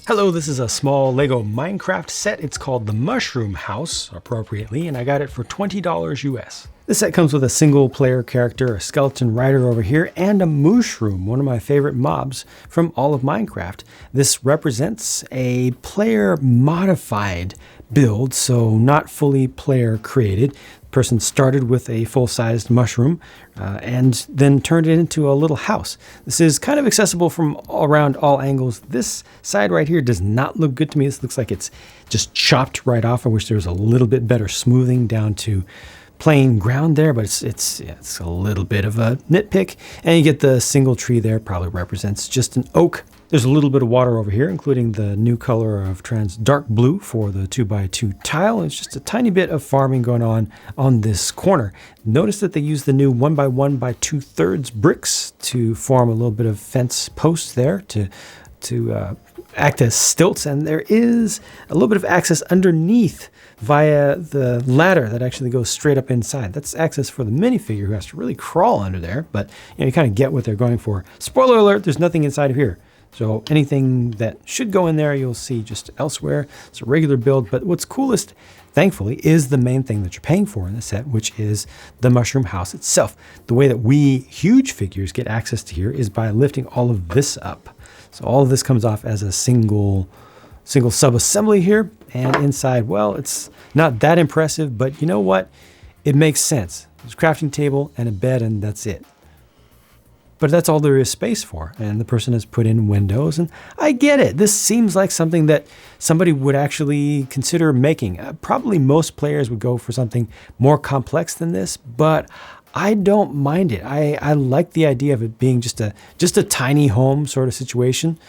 Hello, this is a small Lego Minecraft set. It's called the Mushroom House, appropriately, and I got it for $20 US. This set comes with a single player character, a skeleton rider over here, and a mushroom, one of my favorite mobs from all of Minecraft. This represents a player modified build, so not fully player created. The person started with a full-sized mushroom and then turned it into a little house. This is kind of accessible from around all angles. This side right here does not look good to me. This looks like it's just chopped right off. I wish there was a little bit better smoothing down to plain ground there, but it's a little bit of a nitpick. And you get the single tree there, probably represents just an oak. There's a little bit of water over here, including the new color of trans dark blue for the 2x2 tile. It's just a tiny bit of farming going on this corner. Notice that they use the new 1x1 by 2/3 bricks to form a little bit of fence post there to act as stilts, and there is a little bit of access underneath via the ladder that actually goes straight up inside. That's access for the minifigure who has to really crawl under there, but you kind of get what they're going for. Spoiler alert, there's nothing inside of here. So anything that should go in there, you'll see just elsewhere. It's a regular build, but what's coolest, thankfully, is the main thing that you're paying for in the set, which is the mushroom house itself. The way that we huge figures get access to here is by lifting all of this up. So all of this comes off as a single sub-assembly here, and inside, well, it's not that impressive, but you know what? It makes sense. There's a crafting table and a bed, and that's it. But that's all there is space for, and the person has put in windows, and I get it. This seems like something that somebody would actually consider making. Probably most players would go for something more complex than this, but I don't mind it. I like the idea of it being just a tiny home sort of situation,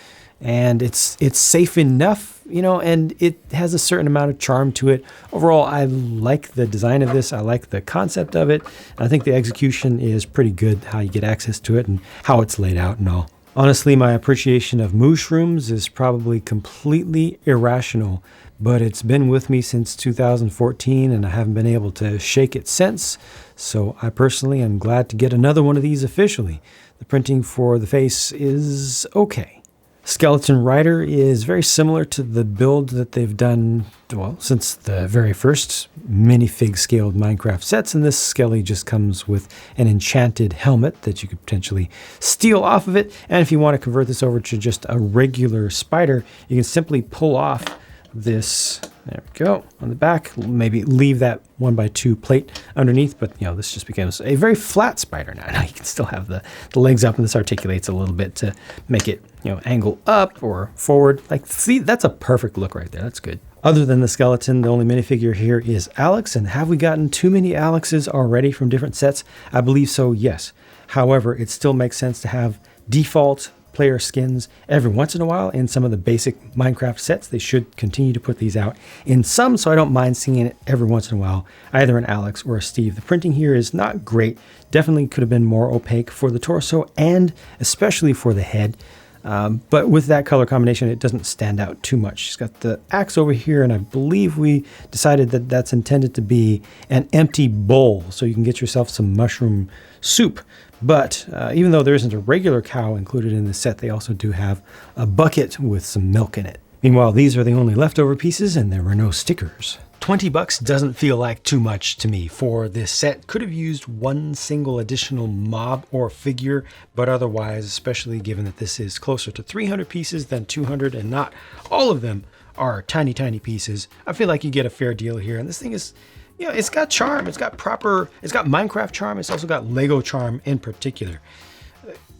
and it's safe enough, and it has a certain amount of charm to it. Overall, I like the design of this. I like the concept of it. I think the execution is pretty good, how you get access to it and how it's laid out and all. Honestly, my appreciation of mushrooms is probably completely irrational, but it's been with me since 2014 and I haven't been able to shake it since. So I personally am glad to get another one of these officially. The printing for the face is okay. Skeleton Rider is very similar to the build that they've done, well, since the very first minifig scaled Minecraft sets, and this Skelly just comes with an enchanted helmet that you could potentially steal off of it. And if you want to convert this over to just a regular spider, you can simply pull off this, there we go, on the back, maybe leave that 1x2 plate underneath, but this just becomes a very flat spider now. Now you can still have the legs up, and this articulates a little bit to make it angle up or forward. Like, see, that's a perfect look right there. That's good. Other than the skeleton, the only minifigure here is Alex, and have we gotten too many Alexes already from different sets? I believe so, yes. However, it still makes sense to have default player skins every once in a while in some of the basic Minecraft sets. They should continue to put these out in some, so I don't mind seeing it every once in a while, either an Alex or a Steve. The printing here is not great. Definitely could have been more opaque for the torso and especially for the head. But with that color combination, it doesn't stand out too much. She's got the axe over here, and I believe we decided that that's intended to be an empty bowl, so you can get yourself some mushroom soup. But even though there isn't a regular cow included in the set, they also do have a bucket with some milk in it. Meanwhile, these are the only leftover pieces, and there were no stickers. $20 doesn't feel like too much to me for this set. Could have used one single additional mob or figure, but otherwise, especially given that this is closer to 300 pieces than 200, and not all of them are tiny pieces, I feel like you get a fair deal here. And this thing is, it's got charm. It's got Minecraft charm. It's also got Lego charm in particular.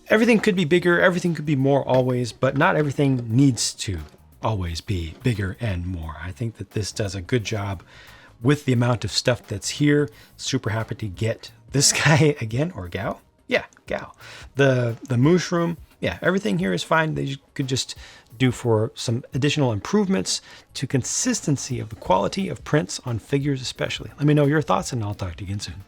Everything could be bigger. Everything could be more always, but not everything needs to always be bigger and more. I think that this does a good job with the amount of stuff that's here. Super happy to get this guy again, or gal. Yeah, gal. The mushroom. Yeah, everything here is fine. They could just do for some additional improvements to consistency of the quality of prints on figures especially. Let me know your thoughts, and I'll talk to you again soon.